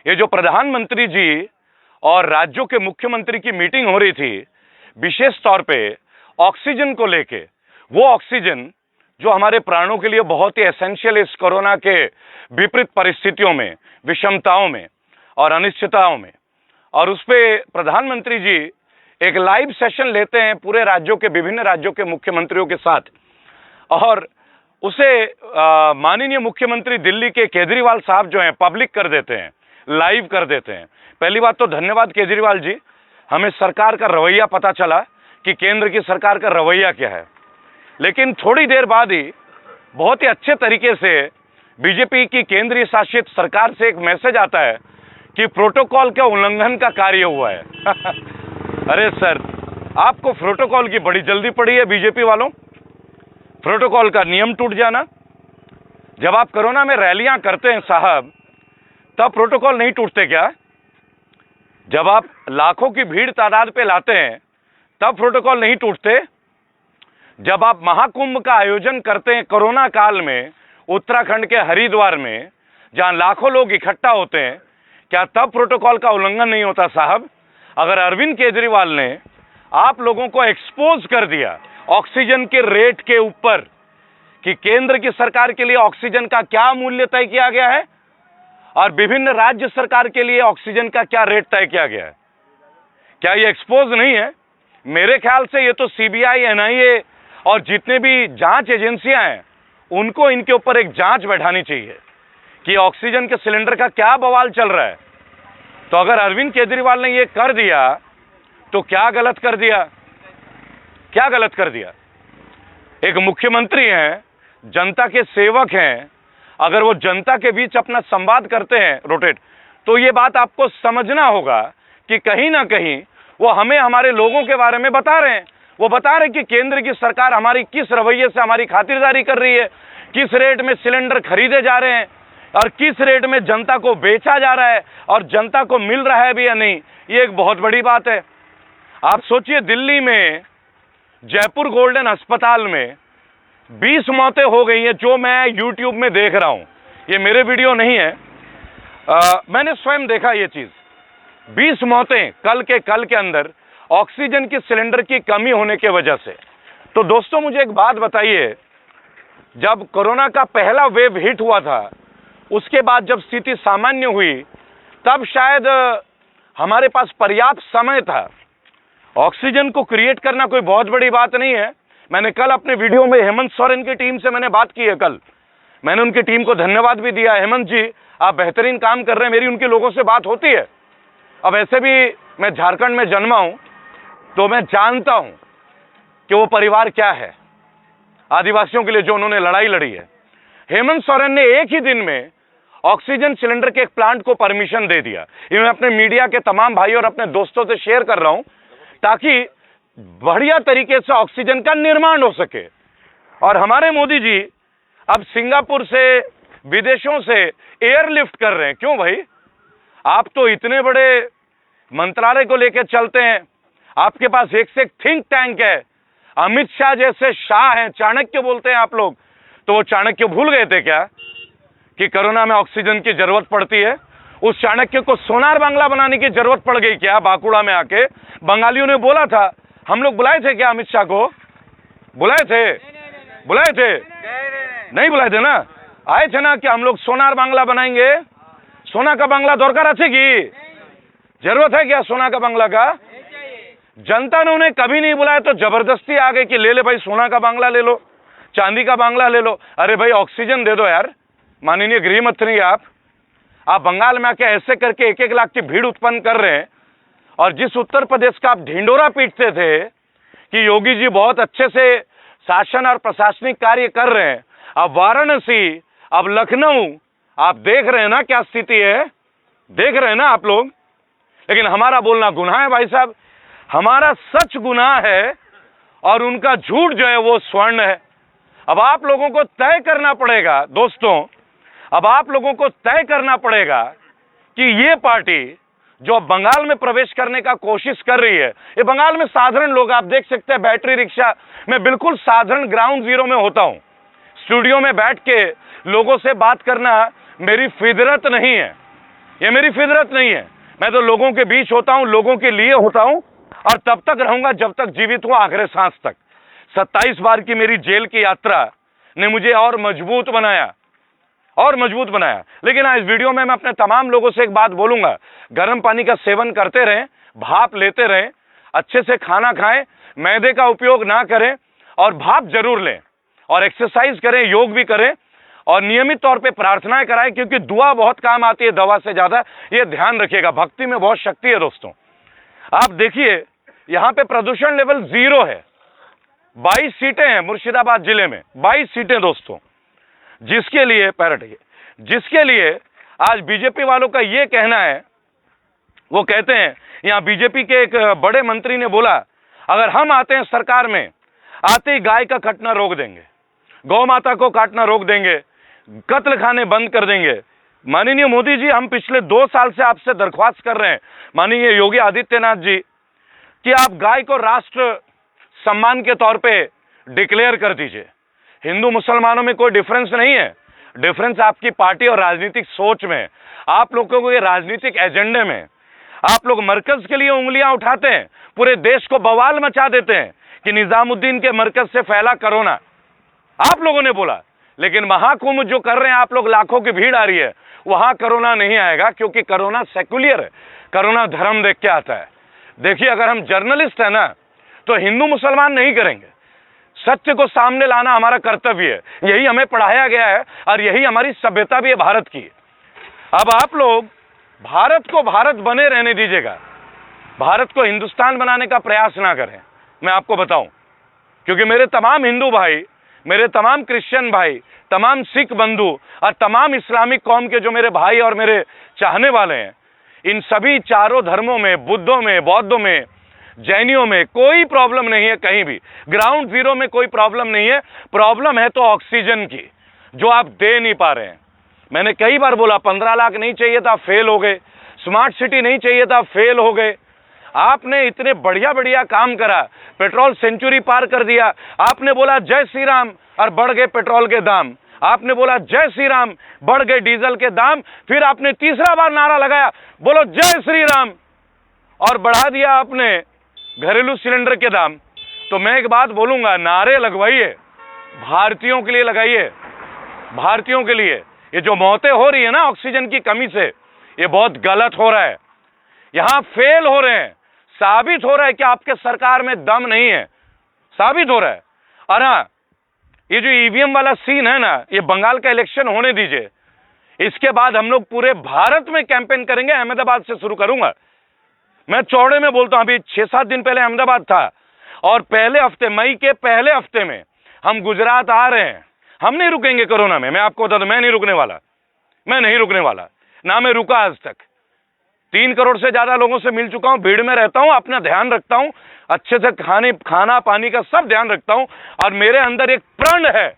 ये जो प्रधानमंत्री जी और राज्यों के मुख्यमंत्री की मीटिंग हो रही थी, विशेष तौर पे ऑक्सीजन को लेके, वो ऑक्सीजन जो हमारे प्राणों के लिए बहुत ही एसेंशियल है इस कोरोना के विपरीत परिस्थितियों में, विषमताओं में और अनिश्चितताओं में। और उस पे प्रधानमंत्री जी एक लाइव सेशन लेते हैं पूरे राज्यों के, विभिन्न राज्यों के मुख्यमंत्रियों के साथ, और उसे माननीय मुख्यमंत्री दिल्ली के केजरीवाल साहब जो हैं पब्लिक कर देते हैं, लाइव कर देते हैं। पहली बात तो धन्यवाद केजरीवाल जी, हमें सरकार का रवैया पता चला कि केंद्र की सरकार का रवैया क्या है। लेकिन थोड़ी देर बाद ही बहुत ही अच्छे तरीके से बीजेपी की केंद्रीय शासित सरकार से एक मैसेज आता है कि प्रोटोकॉल का उल्लंघन का कार्य हुआ है। अरे सर, आपको प्रोटोकॉल की बड़ी जल्दी पड़ी है बीजेपी वालों, प्रोटोकॉल का नियम टूट जाना। जब आप कोरोना में रैलियां करते हैं साहब, तब प्रोटोकॉल नहीं टूटते क्या? जब आप लाखों की भीड़ तादाद पे लाते हैं तब प्रोटोकॉल नहीं टूटते? जब आप महाकुंभ का आयोजन करते हैं कोरोना काल में उत्तराखंड के हरिद्वार में, जहां लाखों लोग इकट्ठा होते हैं, क्या तब प्रोटोकॉल का उल्लंघन नहीं होता साहब? अगर अरविंद केजरीवाल ने आप लोगों को एक्सपोज कर दिया ऑक्सीजन के रेट के ऊपर कि केंद्र की सरकार के लिए ऑक्सीजन का क्या मूल्य तय किया गया है और विभिन्न राज्य सरकार के लिए ऑक्सीजन का क्या रेट तय किया गया है, क्या ये एक्सपोज नहीं है? मेरे ख्याल से ये तो सीबीआई, एनआईए और जितने भी जांच एजेंसियां हैं उनको इनके ऊपर एक जांच बैठानी चाहिए कि ऑक्सीजन के सिलेंडर का क्या बवाल चल रहा है। तो अगर अरविंद केजरीवाल ने ये कर दिया तो क्या गलत कर दिया? क्या गलत कर दिया? एक मुख्यमंत्री हैं, जनता के सेवक हैं, अगर वो जनता के बीच अपना संवाद करते हैं रोटेट, तो ये बात आपको समझना होगा कि कहीं ना कहीं वो हमें हमारे लोगों के बारे में बता रहे हैं। वो बता रहे हैं कि केंद्र की सरकार हमारी किस रवैये से हमारी खातिरदारी कर रही है, किस रेट में सिलेंडर खरीदे जा रहे हैं और किस रेट में जनता को बेचा जा रहा है और जनता को मिल रहा है भी या नहीं। ये एक बहुत बड़ी बात है। आप सोचिए, दिल्ली में जयपुर गोल्डन अस्पताल में 20 मौतें हो गई हैं, जो मैं यूट्यूब में देख रहा हूं, ये मेरे वीडियो नहीं है, मैंने स्वयं देखा ये चीज। 20 मौतें कल के अंदर ऑक्सीजन की सिलेंडर की कमी होने की वजह से। तो दोस्तों, मुझे एक बात बताइए, जब कोरोना का पहला वेव हिट हुआ था, उसके बाद जब स्थिति सामान्य हुई, तब शायद हमारे पास पर्याप्त समय था। ऑक्सीजन को क्रिएट करना कोई बहुत बड़ी बात नहीं है। मैंने कल अपने वीडियो में हेमंत सोरेन की टीम से मैंने बात की है। कल मैंने उनकी टीम को धन्यवाद भी दिया। हेमंत जी, आप बेहतरीन काम कर रहे हैं। मेरी उनके लोगों से बात होती है। अब ऐसे भी मैं झारखंड में जन्मा हूं, तो मैं जानता हूं कि वो परिवार क्या है, आदिवासियों के लिए जो उन्होंने लड़ाई लड़ी है। हेमंत सोरेन ने एक ही दिन में ऑक्सीजन सिलेंडर के एक प्लांट को परमिशन दे दिया। ये मैं अपने मीडिया के तमाम भाई और अपने दोस्तों से शेयर कर रहा हूं ताकि बढ़िया तरीके से ऑक्सीजन का निर्माण हो सके। और हमारे मोदी जी अब सिंगापुर से, विदेशों से एयरलिफ्ट कर रहे हैं। क्यों भाई? आप तो इतने बड़े मंत्रालय को लेकर चलते हैं, आपके पास एक से एक थिंक टैंक है, अमित शाह जैसे शाह हैं, चाणक्य बोलते हैं आप लोग। तो वो चाणक्य भूल गए थे क्या कि कोरोना में ऑक्सीजन की जरूरत पड़ती है? उस चाणक्य को सोनार बांग्ला बनाने की जरूरत पड़ गई क्या? बांकुड़ा में आके बंगालियों ने बोला था, हम लोग बुलाए थे क्या अमित शाह को? बुलाए थे? बुलाए थे? नहीं बुलाए थे ना? आए थे ना कि हम लोग सोनार बांग्ला बनाएंगे। सोना का बांग्ला दरकार है की जरूरत है क्या सोना का बांग्ला का? जनता ने उन्हें कभी नहीं बुलाया तो जबरदस्ती आ गई कि ले ले भाई, सोना का बांग्ला ले लो, चांदी का बांग्ला ले लो। अरे भाई, ऑक्सीजन दे दो यार। माननीय गृह मंत्री, आप बंगाल में आके ऐसे करके 1-1 लाख की भीड़ उत्पन्न कर रहे हैं। और जिस उत्तर प्रदेश का आप ढिंडोरा पीटते थे कि योगी जी बहुत अच्छे से शासन और प्रशासनिक कार्य कर रहे हैं, अब वाराणसी, अब लखनऊ, आप देख रहे हैं ना क्या स्थिति है? देख रहे हैं ना आप लोग? लेकिन हमारा बोलना गुनाह है भाई साहब, हमारा सच गुनाह है और उनका झूठ जो है वो स्वर्ण है। अब आप लोगों को तय करना पड़ेगा दोस्तों, अब आप लोगों को तय करना पड़ेगा कि ये पार्टी जो बंगाल में प्रवेश करने का कोशिश कर रही है, ये बंगाल में साधारण लोग, आप देख सकते हैं बैटरी रिक्शा, मैं बिल्कुल साधारण ग्राउंड जीरो में होता हूं। स्टूडियो में बैठ के लोगों से बात करना मेरी फितरत नहीं है। ये मेरी फितरत नहीं है। मैं तो लोगों के बीच होता हूं, लोगों के लिए होता हूं और तब तक रहूंगा जब तक जीवित हूं, आखिरी सांस तक। 27 बार की मेरी जेल की यात्रा ने मुझे और मजबूत बनाया, और मजबूत बनाया। लेकिन आज वीडियो में मैं अपने तमाम लोगों से एक बात बोलूंगा, गर्म पानी का सेवन करते रहें, भाप लेते रहें, अच्छे से खाना खाएं, मैदे का उपयोग ना करें और भाप जरूर लें, और एक्सरसाइज करें, योग भी करें और नियमित तौर पे प्रार्थनाएं कराएं, क्योंकि दुआ बहुत काम आती है दवा से ज्यादा। ये ध्यान रखिएगा, भक्ति में बहुत शक्ति है दोस्तों। आप देखिए यहां पे प्रदूषण लेवल 0 है। 22 सीटें हैं मुर्शिदाबाद जिले में, 22 सीटें दोस्तों, जिसके लिए आज बीजेपी वालों का यह कहना है, वो कहते हैं, यहां बीजेपी के एक बड़े मंत्री ने बोला, अगर हम आते हैं सरकार में, आते ही गाय का कटना रोक देंगे, गौ माता को काटना रोक देंगे, कत्ल खाने बंद कर देंगे। माननीय मोदी जी, हम पिछले 2 साल से आपसे दरख्वास्त कर रहे हैं, माननीय योगी आदित्यनाथ जी, कि आप गाय को राष्ट्र सम्मान के तौर पे डिक्लेयर कर दीजिए। हिंदू मुसलमानों में कोई डिफरेंस नहीं है, डिफरेंस आपकी पार्टी और राजनीतिक सोच में है। आप लोगों को ये राजनीतिक एजेंडे में आप लोग मरकज के लिए उंगलियां उठाते हैं, पूरे देश को बवाल मचा देते हैं कि निजामुद्दीन के मरकज से फैला कोरोना, आप लोगों ने बोला। लेकिन महाकुंभ जो कर रहे हैं आप लोग, लाखों की भीड़ आ रही है, वहां कोरोना नहीं आएगा, क्योंकि कोरोना सेक्युलर है, कोरोना धर्म देख के आता है। देखिए, अगर हम जर्नलिस्ट है ना, तो हिंदू मुसलमान नहीं करेंगे, सत्य को सामने लाना हमारा कर्तव्य है। यही हमें पढ़ाया गया है और यही हमारी सभ्यता भी है भारत की। अब आप लोग भारत को भारत बने रहने दीजिएगा, भारत को हिंदुस्तान बनाने का प्रयास ना करें। मैं आपको बताऊं, क्योंकि मेरे तमाम हिंदू भाई, मेरे तमाम क्रिश्चियन भाई, तमाम सिख बंधु और तमाम इस्लामिक कौम के जो मेरे भाई और मेरे चाहने वाले हैं, इन सभी चारों धर्मों में, बुद्धों में, बौद्धों में, जैनियों में कोई प्रॉब्लम नहीं है, कहीं भी ग्राउंड जीरो में कोई प्रॉब्लम नहीं है। प्रॉब्लम है तो ऑक्सीजन की, जो आप दे नहीं पा रहे हैं। मैंने कई बार बोला, 15 लाख नहीं चाहिए था, फेल हो गए। स्मार्ट सिटी नहीं चाहिए था, फेल हो गए। आपने इतने बढ़िया बढ़िया काम करा, पेट्रोल सेंचुरी पार कर दिया। आपने बोला जय श्री राम और बढ़ गए पेट्रोल के दाम। आपने बोला जय श्री राम, बढ़ गए डीजल के दाम। फिर आपने तीसरा बार नारा लगाया, बोलो जय श्री राम, और बढ़ा दिया आपने घरेलू सिलेंडर के दाम। तो मैं एक बात बोलूंगा, नारे लगवाइए, भारतीयों के लिए लगाइए, भारतीयों के लिए। ये जो मौतें हो रही है ना ऑक्सीजन की कमी से, ये बहुत गलत हो रहा है। यहां फेल हो रहे हैं, साबित हो रहा है कि आपके सरकार में दम नहीं है, साबित हो रहा है। और हाँ, ये जो ईवीएम वाला सीन है ना, ये बंगाल का इलेक्शन होने दीजिए, इसके बाद हम लोग पूरे भारत में कैंपेन करेंगे। अहमदाबाद से शुरू करूंगा मैं, चौड़े में बोलता हूं। अभी 6-7 दिन पहले अहमदाबाद था, और पहले हफ्ते, मई के पहले हफ्ते में हम गुजरात आ रहे हैं। हम नहीं रुकेंगे कोरोना में, मैं आपको बता दूं, मैं नहीं रुकने वाला, मैं नहीं रुकने वाला, ना मैं रुका आज तक। 3 करोड़ से ज्यादा लोगों से मिल चुका हूं, भीड़ में रहता हूं, अपना ध्यान रखता हूं, अच्छे से खाना पानी का सब ध्यान रखता हूं, और मेरे अंदर एक प्रण है